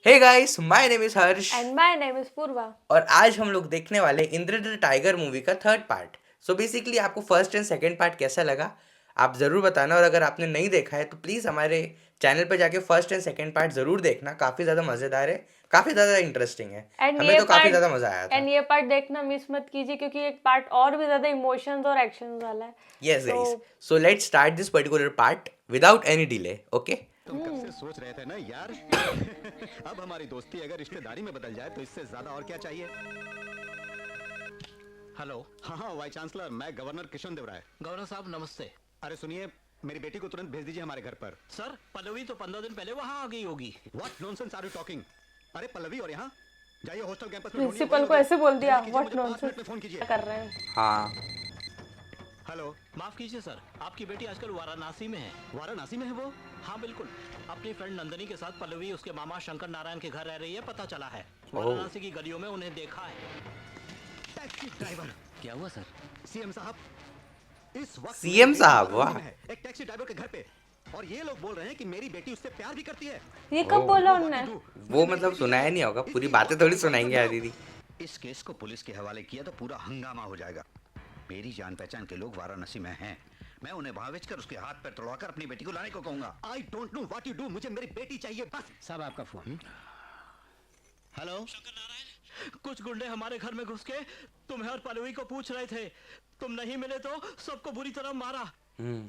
Hey guys, my name is Harsh and my name is Purva. और आज हम लोग देखने वाले इंद्र द टाइगर मूवी का थर्ड पार्ट। सो बेसिकली आपको फर्स्ट एंड सेकंड पार्ट कैसा लगा आप ज़रूर बताना, और अगर आपने नहीं देखा है तो प्लीज़ हमारे चैनल पे जाके फर्स्ट एंड सेकंड पार्ट ज़रूर देखना। काफ़ी ज़्यादा मज़ेदार है, काफ़ी ज़्यादा इंटरेस्टिंग है। एंड हमें ये तो काफ़ी पार्ट ज़्यादा मज़ा आया था। एंड ये पार्ट देखना मिस मत कीजिए, क्योंकि एक पार्ट और भी ज्यादा इमोशंस और एक्शंस वाला है। यस गाइस, तो so let's start this particular part without any delay. Okay, तुम कब से सोच रहे थे ना यार। अब हमारी दोस्ती अगर रिश्तेदारी में बदल जाए तो इससे ज्यादा और क्या चाहिए। हेलो। हाँ वाइस चांसलर, मैं गवर्नर किशन देव राय। गवर्नर साहब नमस्ते। अरे सुनिए, मेरी बेटी को तुरंत भेज दीजिए हमारे घर पर। सर पल्लवी तो 15 दिन पहले वहाँ आ गई होगी। What nonsense are you talking. अरे पल्लवी, और यहाँ जाइए हॉस्टल कैंपस में प्रिंसिपल को ऐसे बोल दिया, व्हाट नॉनसेंस नॉनसेंस फोन कीजिए। कर रहे हैं। हाँ हेलो, माफ कीजिए सर, आपकी बेटी आजकल वाराणसी में है। वाराणसी में है वो? हाँ बिल्कुल, अपनी फ्रेंड नंदनी के साथ पल्लवी उसके मामा शंकर नारायण के घर रह रही है, पता चला है। ओह। वाराणसी की गलियों में उन्हें देखा है। Taxi driver. क्या हुआ सर? सीएम साहब, इस वक्त CM मेरी बेटी साहब, वाराणसी वाह। में है, एक टैक्सी ड्राइवर के घर पे। और ये लोग बोल रहे हैं कि मेरी बेटी उससे प्यार भी करती है। ये कब बोला उन्होंने? वो मतलब सुनाया नहीं होगा, पूरी बातें थोड़ी सुनाएंगे यार दीदी। इस केस को पुलिस के हवाले किया तो पूरा हंगामा हो जाएगा। मेरी जान पहचान के लोग वाराणसी में हैं। मैं उन्हें वहां बेचकर उसके हाथ पैर तोड़वाकर अपनी बेटी को लाने को कहूंगा। I don't know what you do, मुझे मेरी बेटी चाहिए बस। साहब आपका फोन। हेलो शंकर नारायण, कुछ गुंडे हमारे घर में घुस के तुम्हें और पल्लवी को पूछ रहे थे। तुम नहीं मिले तो सबको बुरी तरह मारा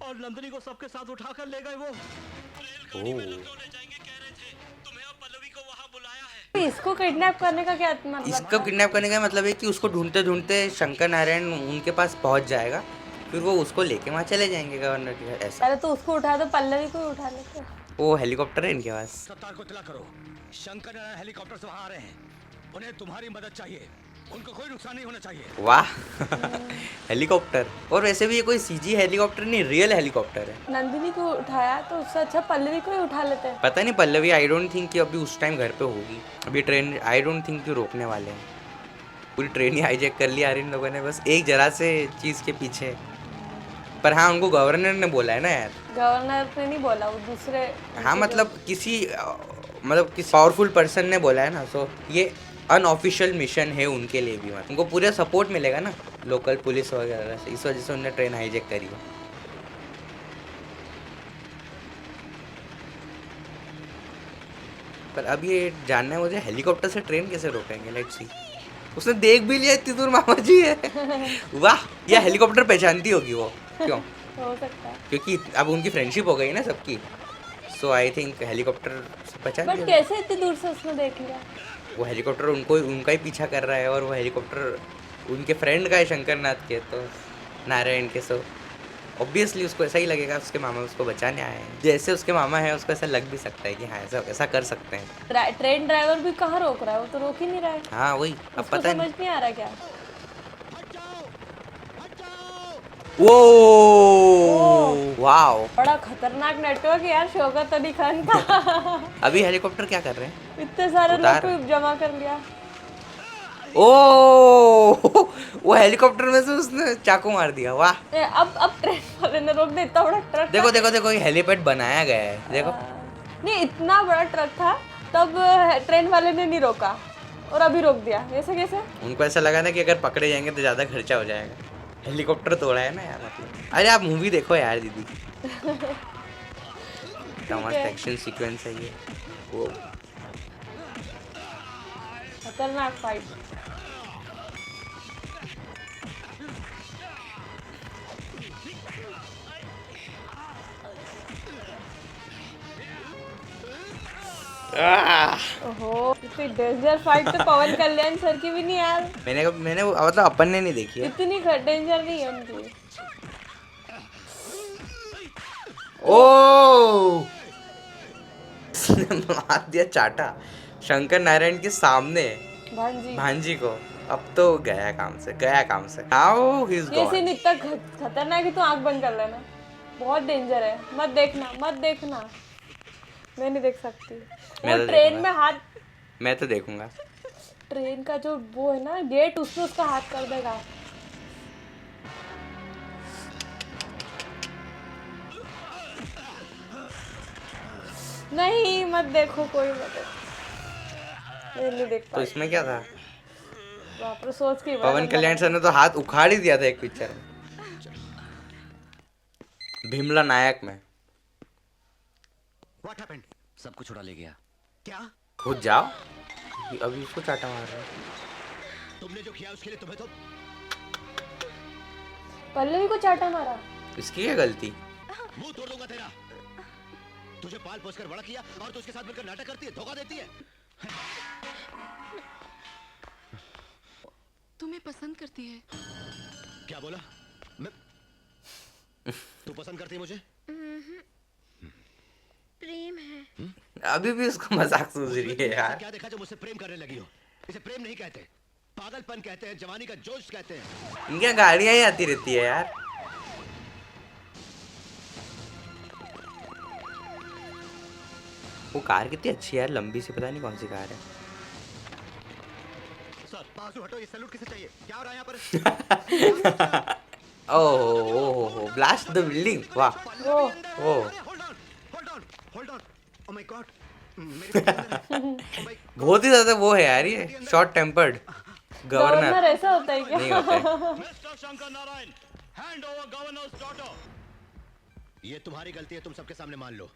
और नंदनी को सबके साथ उठाकर ले गए। वो रेलगाड़ी में लखनऊ ले जाएंगे कह रहे थे। तुम्हें और पल्लवी को वहां बुलाया है। इसको किडनैप करने का क्या मतलब? इसको किडनैप करने का मतलब है कि उसको ढूंढते ढूंढते शंकर नारायण उनके पास पहुंच जाएगा, फिर वो उसको लेके वहाँ चले जाएंगे गवर्नर के घर। ऐसा पहले तो उसको उठा दो, पल्लवी को ही उठा लेते। वो हेलीकॉप्टर है इनके पास। सत्तार को इत्तला करो, शंकर नारायण हेलीकॉप्टर से वहां आ रहे हैं। उन्हें तुम्हारी मदद चाहिए, उनको कोई नुकसान नहीं होना चाहिए। वाह हेलीकॉप्टर। और वैसे भी ये कोई सीजी हेलीकॉप्टर नहीं, रियल हेलीकॉप्टर है। नंदिनी को उठाया तो उससे अच्छा पल्लवी को ही उठा लेते हैं। पता नहीं पल्लवी, आई डोंट थिंक कि अभी उस टाइम घर पे होगी। अभी ट्रेन आई डोंट थिंक कि रोकने वाले हैं। पूरी ट्रेन ही हाईजैक कर लिया इन लोगों ने, बस एक जरा से चीज़ के पीछे। पर हाँ, उनको गवर्नर ने बोला है ना यार। गवर्नर ने नहीं बोला, वो दूसरे। हाँ मतलब किसी पावरफुल पर्सन ने बोला है ना। सो ये अनऑफिशियल मिशन है उनके लिए भी, मतलब उनको पूरा सपोर्ट मिलेगा ना लोकल पुलिस वगैरह से, इस वजह से उन्होंने ट्रेन हाईजैक करी है। पर अब ये जानना है मुझे, हेलीकॉप्टर से ट्रेन कैसे रोकेंगे। Let's see. उसने देख भी लिया इतनी दूर मामा जी है। वाह, या हेलीकॉप्टर पहचानती होगी वो। क्यों? हो सकता है। क्योंकि अब उनकी फ्रेंडशिप हो गई ना सबकी। सो आई थिंक हेलीकॉप्टर पहचान बट लिया। कैसे इतनी दूर से उसने देख लिया? वो हेलीकॉप्टर उनको उनका ही पीछा कर रहा है, और वो हेलीकॉप्टर उनके फ्रेंड का है शंकरनाथ के, तो नारायण के। सो ऑब्वियसली उसको ऐसा ही लगेगा उसके मामा उसको बचाने आए हैं। जैसे उसके मामा है उसको ऐसा लग भी सकता है कि हाँ ऐसा ऐसा कर सकते हैं। ट्रेन ड्राइवर भी कहाँ रोक रहा है? वो तो रोक ही नहीं रहा है। हाँ वही, अब उसको पता समझ नहीं आ रहा क्या? वो वाओ, बड़ा खतरनाक नेटवर्क यार शौकत अली खान का। अभी हेलीकॉप्टर क्या कर रहे हैं? इतने सारे लोग उतार। को जमा कर लिया। ओ वो हेलीकॉप्टर में से उसने चाकू मार दिया। वाह। अब ट्रेन वाले ने रोक दिया। इतना बड़ा ट्रक देखो देखो देखो, ये हेलीपैड बनाया गया है, देखो। नहीं, इतना बड़ा ट्रक था तब ट्रेन वाले ने नहीं रोका और अभी रोक दिया। ऐसे कैसे? उनको ऐसा लगा ना कि अगर पकड़े जाएंगे तो ज़्यादा खर्चा हो जाएगा। हेलीकॉप्टर तोड़ा है ना यार, मतलब। अरे आप मूवी देखो यार दीदी। मस्त एक्शन सीक्वेंस है ये। वो खतरनाक फाइट। ओहो, इतनी डेंजर फाइट तो पवन कल्याण सर की भी नहीं यार। मैंने मतलब अपन ने नहीं देखी है। इतनी डेंजर नहीं है उनकी। ओ उसने मार दिया चाटा शंकर नारायण के सामने भांजी। भांजी को। अब तो गया काम से, गया काम से। हाउ ही इज ये सीन गॉन। इतना खतरनाक है, तो आंख बंद कर लेना। बहुत डेंजर है, मत देखना मत देखना। मैं नहीं देख सकती। मैं वो तो ट्रेन देखूंगा। में हाथ, मैं तो देखूंगा। ट्रेन का जो वो है ना गेट, उसमें उसका हाथ कर देगा। नहीं मत देखो, कोई मत देखो। ये नहीं देख तो पाई। इसमें क्या था? बाप रे, सोच के ही बड़ा पवन गंदा कल्याण सर ने तो हाथ उखाड़ ही दिया था एक पिक्चर में, भीमला नायक में। What happened? सब कुछ उड़ा ले गया। क्या खुद जाओ, अभी उसको चाटा मार रहे हैं। तुमने जो किया उसके लिए तुम्हें तो पल्लवी को चाटा मारा। इसकी क्या गलती? मुंह तोड़ दूंगा तेरा। तुझे पाल पोस कर बड़ा किया और तू उसके साथ मिलकर नाटक करती है, धोखा देती है। तुम्हें पसंद करती है। क्या बोला? मैं तू पसंद करती है मुझे? प्रेम है। अभी भी उसको मजाक सूझ रही है ऐसा यार। क्या देखा जो मुझसे प्रेम करने लगी हो? इसे प्रेम नहीं कहते, पागलपन कहते हैं, जवानी का जोश कहते हैं। इनकी गाड़ियां ही आती रहती है यार। वो कार कितनी अच्छी है यार, लंबी सी, पता नहीं कौन सी कार है। सर बाजू हटो, ये सैल्यूट किसे चाहिए? क्या हो रहा है यहाँ पर? ओह ब्लास्ट द बिल्डिंग, वाह। वो oh hold on. Oh my god, मेरी बहुत ही ज्यादा वो है यार, ये शॉर्ट टेम्पर्ड गवर्नर गवर्नर ऐसा होता है क्या? नहीं होता है। Mister Shankar Narayan, hand over governors daughter. ये तुम्हारी गलती है, तुम सबके सामने मान लो।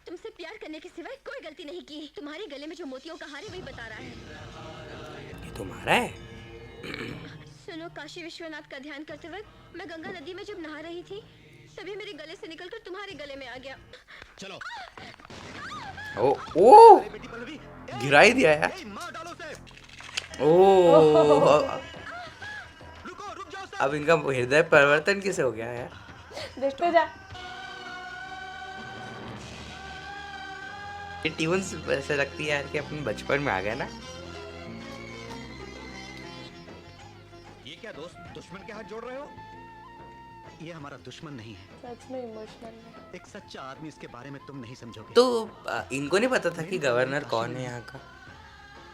तुमसे प्यार करने के सिवाय कोई गलती नहीं की। तुम्हारे गले में जो मोतियों का हार है वही बता रहा है। ये तुम्हारा है? सुनो, काशी विश्वनाथ का ध्यान करते वक्त मैं गंगा नदी में जब नहा रही थी तभी मेरे गले से निकलकर तुम्हारे गले में आ गया। चलो ओ बेटी पल्लवी, गिरा ही दिया यार। ए, मार डालो उसे। ओ रुक जाओ सर। अब इनका हृदय परिवर्तन कैसे हो गया यार? देखते जा। ये ट्यून्स ऐसे लगती है यार कि अपने बचपन में आ गए ना। ये क्या दोस्त, दुश्मन के हाथ जोड़ रहे हो? ये हमारा दुश्मन नहीं है, सच में इमोशनल है। एक सच्चा आदमी। इसके बारे में तुम नहीं समझोगे। तो इनको नहीं पता था कि गवर्नर कौन है यहाँ का?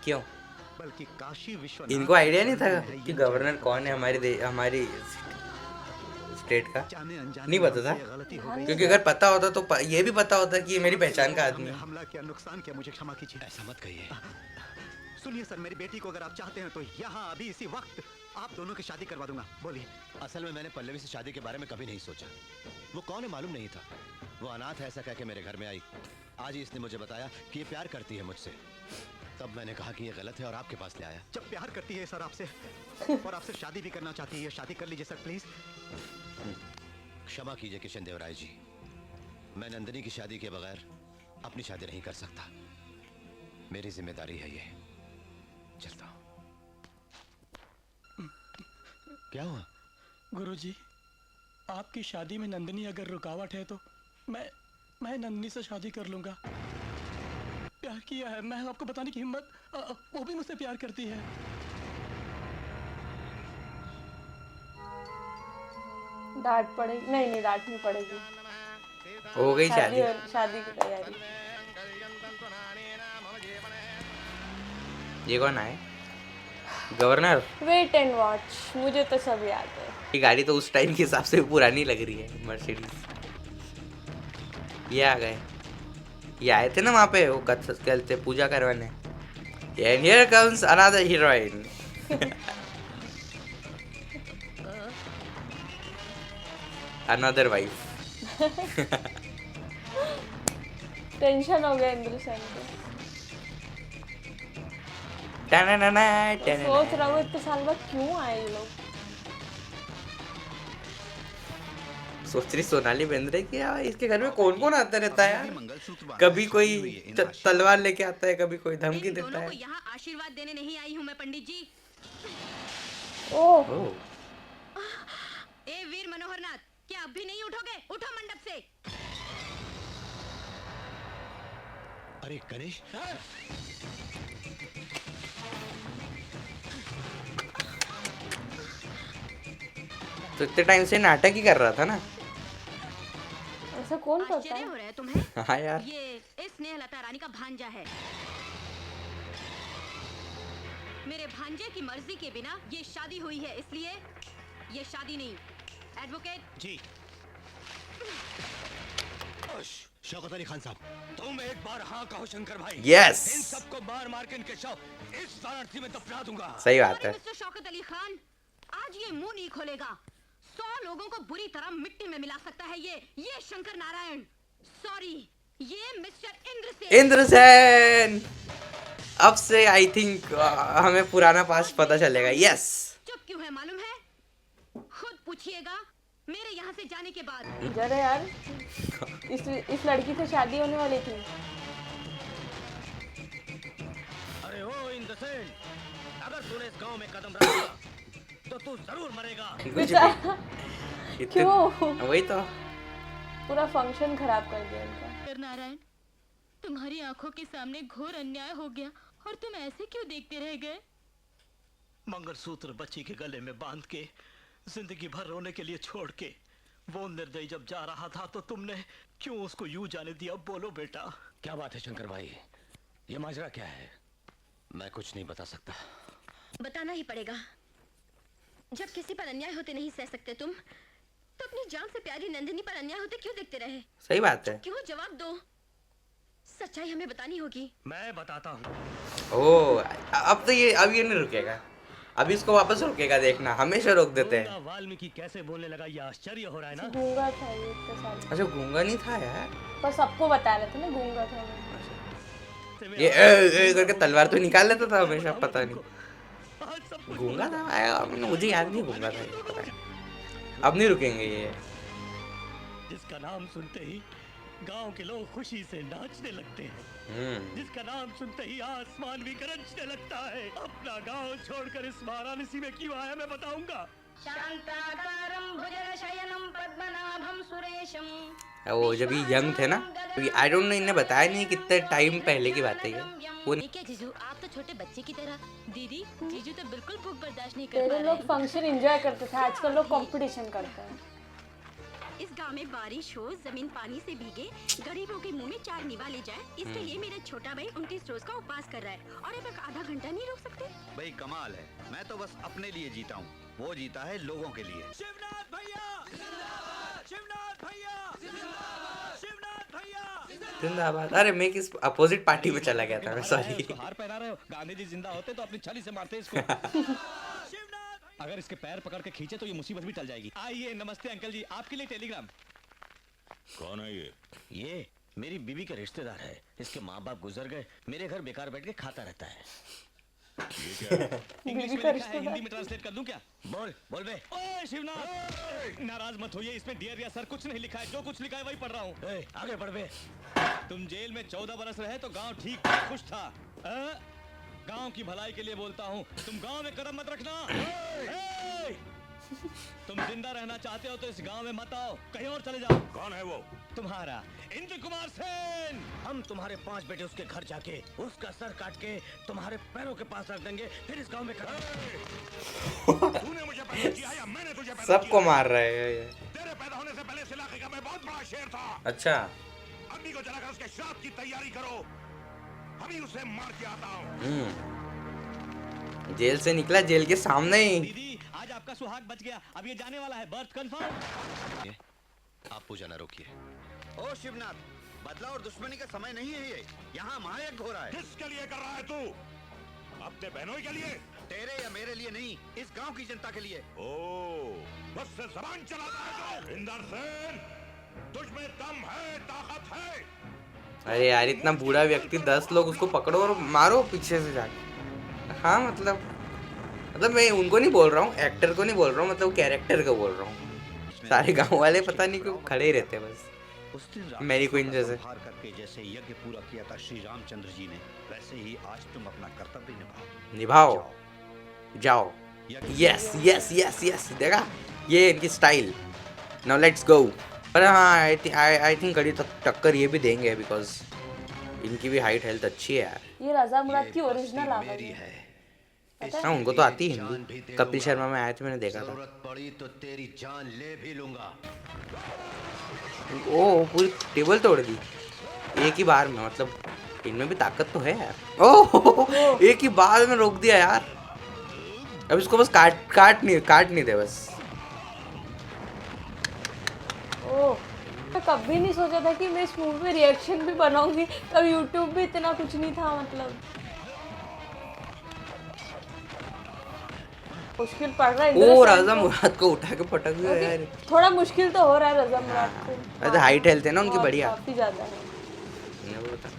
क्यों? बल्कि काशी विश्वनाथ। इनको आइडिया नहीं था कि गवर्नर कौन है हमारी स्टेट का? जाने अनजाने नहीं में पता था? हमसे ये गलती हो गई। क्योंकि अगर पता होता तो ये भी पता होता कि ये मेरी पहचान का आदमी हमने है। हमला किया, नुकसान किया, मुझे क्षमा कीजिए। ऐसा मत कहिए। सुनिए सर, मेरी बेटी को अगर आप चाहते हैं तो यहाँ अभी इसी वक्त आप दोनों की शादी करवा दूंगा। बोलिए। असल में मैंने पल्लवी से शादी के बारे में कभी नहीं सोचा। वो कौन है मालूम नहीं था। वो अनाथ है ऐसा कह के मेरे घर में आई। आज ही इसने मुझे बताया कि ये प्यार करती है मुझसे। तब मैंने कहा कि ये गलत है और आपके पास ले आया। जब प्यार करती है सर आपसे और आपसे शादी भी करना चाहती है, शादी कर लीजिए सर प्लीज। क्षमा कीजिए किशन देवराय जी, मैं नंदिनी की शादी के बगैर अपनी शादी नहीं कर सकता। मेरी जिम्मेदारी है ये। चलता हूँ। क्या हुआ? गुरुजी, आपकी शादी में नंदिनी अगर रुकावट है तो मैं नंदिनी से शादी कर लूंगा। प्यार किया है, मैं आपको बताने की हिम्मत, वो भी मुझसे प्यार करती है। डांट पड़ेगी? नहीं डांट नहीं पड़ेगी। हो गई शादी। शादी की तैयारी। ये कौन आए? गवर्नर। वेट एंड वॉच, मुझे तो सब याद है। ये गाड़ी तो उस टाइम के हिसाब से पुरानी लग रही है, मर्सिडीज। ये आ गए, ये आए थे ना वहाँ पे वो कहते पूजा करवाने। And here comes another heroine. Another wife. Tension हो गया इंद्रसेन को। टननना, सोच टननना। रहा हूँ इतने साल बाद क्यों आए ये लोग। सोच रही सोनाली बेंद्रे की यार, इसके घर में कौन कौन आता रहता है यार? मंगलसूत्र बांधने कभी की कोई शादी हुई है इन आशी- तलवार लेके आता है, कभी कोई धमकी इन देता दोनों को है। यहाँ आशीर्वाद देने नहीं आई हूँ मैं पंडित जी। ओह, ओह, ए वीर मनोहरनाथ, क्या अब भी नहीं उठोगे? उठो मंडप से। अरे गणेश, तो इतने टाइम से नाटक ही कर रहा था ना। ऐसा कौन करता आश्चर्य है? हो रहा है तुम्हें? हाँ यार, ये स्नेहलता रानी का भांजा है। मेरे भांजे की मर्जी के बिना ये शादी हुई है, इसलिए ये शादी नहीं। एडवोकेट जी शौकत अली खान साहब, तुम एक बार हाँ कहो शंकर भाई। यस इन सबको मार मार के इनके शव इस वाराणसी में दफना दूंगा। सही बात सॉरी है। मिस्टर शौकत अली खान, आज ये मुंह नहीं खोलेगा। 100 लोगों को बुरी तरह मिट्टी में मिला सकता है ये शंकर नारायण। सॉरी, ये मिस्टर इंद्रसेन। इंद्रसेन, अब से आई थिंक हमें पुराना पास्ट पता चलेगा। यस चुप क्यों है मालूम है? खुद पूछिएगा मेरे यहाँ से जाने के बाद। जरा यार, इस लड़की से शादी होने वाली थी। अरे ओ इंद्रसेन, अगर तूने इस गांव में कदम रखा तो तू जरूर मरेगा। बेचारा, क्यों? वही तो। पूरा फंक्शन खराब कर दिया इनका। शंकर नारायण, तुम्हारी आंखों के सामने घोर अन्याय हो गया और तुम ऐसे क्यों देखते रह गए? मंगलसूत्र बच्ची के गले में बांध के जिंदगी भर रोने के लिए छोड़ के वो निर्दयी जब जा रहा था तो तुमने क्यों उसको यूं जाने दिया? बोलो बेटा। क्या बात है शंकर भाई, ये माजरा क्या है? मैं कुछ नहीं बता सकता। बताना ही पड़ेगा। जब किसी पर अन्याय होते नहीं सह सकते तुम, तो अपनी जान से प्यारी नंदिनी पर अन्याय होते क्यों देखते रहे? सही बात है। क्यों? जवाब दो। सच्चाई हमें बतानी होगी। मैं बताता हूँ। ओ, अब ये नहीं रुकेगा। अभी इसको वापस रोकेगा, देखना। हमेशा रोक देते हैं। वाल्मीकि कैसे बोलने लगा, ये आश्चर्य हो रहा है ना। गूंगा था ये इतने साल। अच्छा, गूंगा नहीं था यार। पर सबको बता रहे थे ना गूंगा था वो। ये ए करके तलवार तो निकाल लेता था हमेशा, पता नहीं। आज सब कुछ गूंगा था, मुझे याद नहीं गूंगा था ये, पता है। अब नहीं रुकेंगे ये। जिसका नाम सुनते ही गांव के लोग खुशी से नाचने लगते हैं, जिसका नाम सुनते ही आसमान भी गरजने लगता है। अपना गांव छोड़कर इस वाराणसी में क्यों आया मैं बताऊंगा। शांताकारं भुजगशयनं पद्मनाभं सुरेशं। वो जब ये यंग थे ना, तो आई डोंट नो, इन्हें बताया नहीं कितने टाइम पहले की बात है ये। वो ठीक है जीजू, आप तो छोटे बच्चे की तरह। दीदी, जीजू तो बिल्कुल भूख बर्दाश्त नहीं कर पहले पा रहे लोग हैं। फंक्शन एंजॉय करते थे, आजकल लोग कंपटीशन करते हैं। इस गांव में बारिश हो, जमीन पानी से भीगे, गरीबों के मुंह में 4 निवाले जाए, इसके लिए मेरा छोटा भाई 29 रोज का उपवास कर रहा है और अब आधा घंटा नहीं रोक सकते। भाई कमाल है, मैं तो बस अपने लिए जीता हूँ, वो जीता है लोगों के लिए। शिवनाथ भैया, शिवनाथ भैया, शिवनाथ भैया। जिंदाबाद। अरे मैं किस अपोजिट पार्टी में चला गया था मैं, सॉरी। हार पहना रहे हो। गांधी जी जिंदा होते तो अपनी छड़ी से मारते इसको। अगर इसके पैर पकड़ के खींचे तो ये मुसीबत भी टल जाएगी। आइए, नमस्ते अंकल जी, आपके लिए टेलीग्राम। कौन है ये? ये मेरी बीवी का रिश्तेदार है, इसके माँ बाप गुजर गए, मेरे घर बेकार बैठ के खाता रहता है। इंग्लिश में का लिखा है, रिश्तेदार। हिंदी में ट्रांसलेट कर दूं क्या? बोल बोल बे। ओए शिवनाथ, नाराज मत होइए, इसमें डियर या सर कुछ नहीं लिखा है, जो कुछ लिखा है वही पढ़ रहा हूँ। आगे बढ़ बे। तुम जेल में 14 बरस रहे तो गांव ठीक ठाक खुश था। गांव की भलाई के लिए बोलता हूँ, तुम गांव में कदम मत रखना। तुम जिंदा रहना चाहते हो तो इस गांव में मत आओ, कहीं और चले जाओ। कौन है वो? तुम्हारा इंद्र कुमार सेन। हम तुम्हारे 5 बेटे उसके घर जाके उसका सर काट के तुम्हारे पैरों के पास रख देंगे, फिर इस गांव में तूने मुझे पैदा किया या मैंने तुझे पैदा सबको मार रहे हैं ये। तेरे पैदा होने से पहले इस इलाके का मैं बहुत बड़ा शेर था। अच्छा, अग्नि को जलाकर उसके श्राप की तैयारी करो, अभी उसे मार के आता हूँ। जेल से निकला, जेल के सामने ही। दीदी, आज आपका सुहाग बच गया, अब ये जाने वाला है, बर्थ कंफर्म। आप पूजा न रोकिए। ओ शिवनाथ, बदला और दुश्मनी का समय नहीं है ये, यहाँ महायज्ञ हो रहा है। किसके लिए कर रहा है तू? अपने बहनों के लिए? तेरे या मेरे लिए नहीं, इस गांव की जनता के लिए। ओ, बस से जबान चलाता है तो। इंद्रसेन, तुझ में दम है, ताकत है। अरे यार, इतना बूढ़ा व्यक्ति, 10 लोग उसको पकड़ो और मारो पीछे से जाके। हाँ, मतलब मैं उनको नहीं बोल रहा हूँ, एक्टर को नहीं बोल रहा हूँ, मतलब कैरेक्टर को बोल रहा हूँ। सारे गांव वाले पता नहीं क्यों खड़े ही रहते हैं बस। उस दिन मैरी क्वीन जैसे। संहार करके जैसे यज्ञ पूरा किया था श्री रामचंद्र जी ने, वैसे ही आज तुम अपना कर्तव्य निभाओ, जाओ। यस यस यस यस, देखा ये इनकी स्टाइल। Now let's go. पर हाँ, आई थिंक कड़ी तक टक्कर ये भी देंगे, बिकॉज इनकी भी हाइट हेल्थ अच्छी है यार। ये रजा मुराद की ओरिजिनल आवाज है। हाँ, उनको तो आती है हिंदी। कपिल शर्मा में आए थे, मैंने देखा था। जरूरत पड़ी तो तेरी जान ले भी लूंगा। ओ, पूरी टेबल तोड़ दी एक ही बार में, मतलब इनमें भी ताकत तो है यार। ओह, एक ही बार में रोक दिया यार। अब इसको बस काट नहीं दे बस। ओह, मैं कभी नहीं सोचा था कि मैं इस मूवी में रिएक्शन भी बनाऊंगी। तब यूट्यूब भी इतना कुछ नहीं था, मतलब मुश्किल पड़ रहा है। ओ इंद्र राजा मुराद को उठा के पटक दिया यार। थोड़ा मुश्किल तो हो रहा है रजा मुराद को। अरे हाइट हेल्थ है ना उनकी बहुत, बढ़िया। काफी ज्यादा है। नहीं वो बता।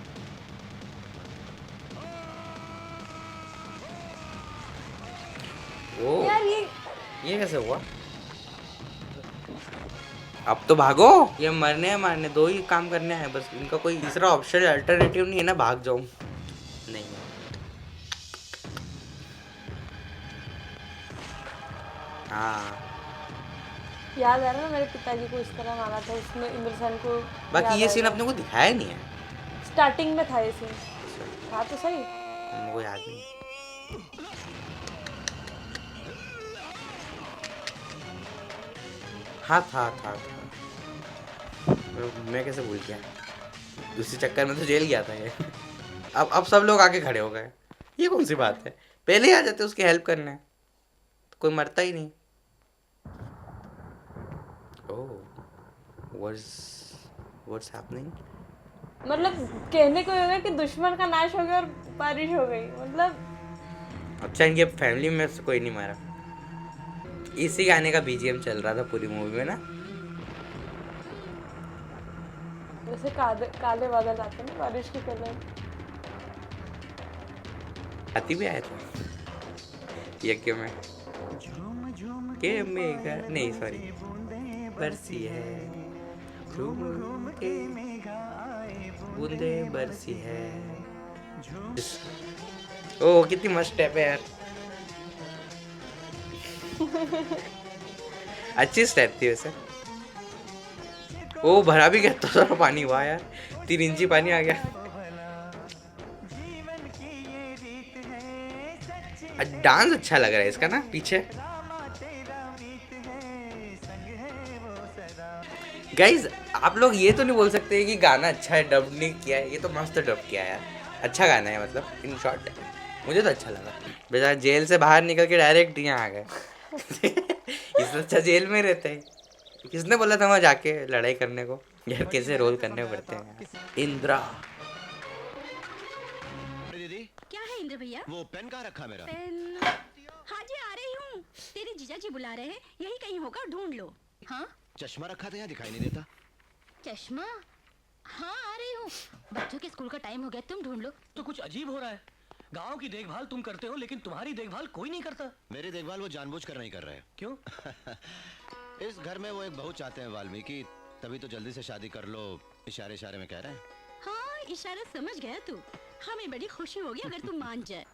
ओ यार ये कैसे हुआ? अब तो भागो, ये मरने हैं मारने, दो ही काम करने हैं बस। इनका कोई तीसरा ऑप्शन अल्टरनेटिव नहीं है ना, भाग जाऊं? नहीं है। हाँ याद आ रहा है ना, मेरे पिताजी को इस तरह मारा था इसमें इंद्रसेन को। बाकी ये सीन अपने को दिखाया नहीं है, स्टार्टिंग में था ये सीन। था तो सही। मुझे याद नहीं। हाँ था। मैं कैसे भूल गया? दूसरे चक्कर में तो जेल गया था ये। अब सब लोग आके खड़े हो गए, ये कौन सी बात है? पहले ही आ जाते उसकी हेल्प करने, तो कोई मरता ही नहीं। ओह व्हाट्स हैपनिंग? मतलब कहने को ये होगा कि दुश्मन का नाश हो गया और बारिश हो गई, मतलब अच्छा इनके फैमिली में से कोई नहीं मारा। इसी गाने का बीजीएम चल रहा था पूरी मूवी में ना। जैसे काले बादल आते हैं ना बारिश के कलर। हाथी भी आया था यज्ञ में के मेघा, नहीं सॉरी, बरसी है झूम झूम के बूंदे बरसी है। ओ कितनी मस्त स्टेप है यार। अच्छी स्टेप थी वैसे। ओ भरा भी गया तो सारा पानी हुआ यार, 3 इंची पानी आ गया। डांस अच्छा लग रहा है इसका ना पीछे। गाइज आप लोग ये तो नहीं बोल सकते कि गाना अच्छा है, डब नहीं किया है। ये तो मस्त डब किया है यार, अच्छा गाना है मतलब। इन शॉर्ट मुझे तो अच्छा लगा। बेचारा जेल से बाहर निकल के डायरेक्ट यहाँ आ गए। इससे अच्छा जेल में रहते हैं। किसने बोला था वहाँ जाके लड़ाई करने को? यार कैसे रोल करने पड़ते हैं यार। इंद्रा दीदी क्या है इंद्र भैया? वो पेन कहाँ रखा मेरा? पेन? हाँ जी आ रही हूँ। तेरे जीजा जी बुला रहे हैं, यही कहीं होगा, ढूंढ लो। हाँ चश्मा रखा था यहाँ दिखाई नहीं देता। चश्मा? हाँ आ रही हूँ। बच्चों के स्कूल का टाइम हो गया, तुम ढूंढ लो। तो कुछ अजीब हो रहा है। गांव की देखभाल तुम करते हो लेकिन तुम्हारी देखभाल कोई नहीं करता। मेरी देखभाल वो जानबूझकर नहीं कर रहे हैं। क्यों? इस घर में वो एक बहू चाहते हैं वाल्मीकि, तभी तो जल्दी से शादी कर लो, इशारे इशारे में कह रहे हैं। हाँ इशारा समझ गया तू। हमें बड़ी खुशी होगी अगर तू मान जाए।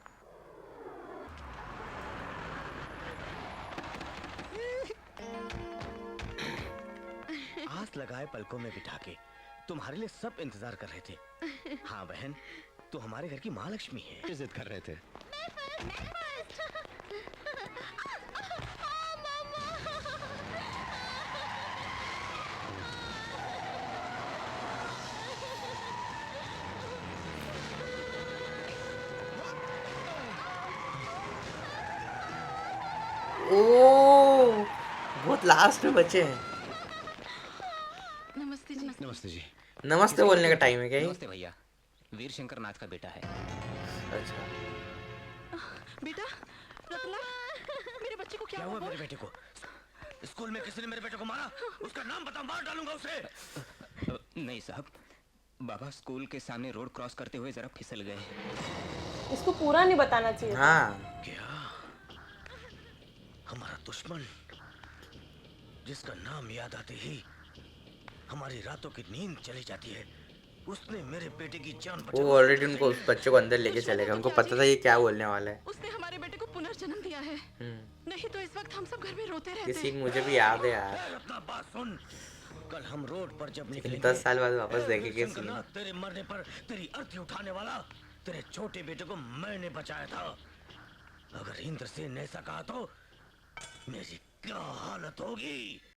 आस लगाए पलकों में बिठा के तुम्हारे लिए सब इंतजार कर रहे थे। हाँ बहन, तो हमारे घर की माँ लक्ष्मी है। जिद कर रहे थे। ओ बहुत लास्ट में बचे हैं। नमस्ते जी। नमस्ते जी। नमस्ते बोलने का टाइम है क्या ये? नमस्ते भैया, वीर शंकर नाथ का बेटा है। अच्छा बेटा रत्ना, मेरे बच्चे को क्या क्या हुआ हुआ? मेरे बेटे को? स्कूल में किसी ने मेरे बेटे को मारा? उसका नाम बता, मार डालूंगा उसे। नहीं साहब, बाबा स्कूल के सामने रोड क्रॉस करते हुए जरा फिसल गए। इसको पूरा नहीं बताना चाहिए। हाँ क्या हमारा दुश्मन, जिसका नाम याद आते ही हमारी रातों की नींद चली जाती है, उसने मेरे बेटे की जान बचा वो ऑलरेडी उनको उस बच्चे को अंदर लेके चले गए। उनको पता था ये क्या बोलने वाला है। उसने हमारे बेटे को पुनर्जन्म दिया है। नहीं तो इस वक्त हम सब घर में रोते ये रहते। सीन मुझे भी याद है यार। अपना बात सुन। कल हम रोड पर जब निकलेंगे, 10 साल बाद वापस देखेंगे शंकर सीन। नाथ, तेरे मरने पर तेरी अर्थी उठाने वाला तेरे छोटे बेटे को मैंने बचाया था। अगर इंद्र से ने ऐसा कहा तो मेरी क्या हालत होगी।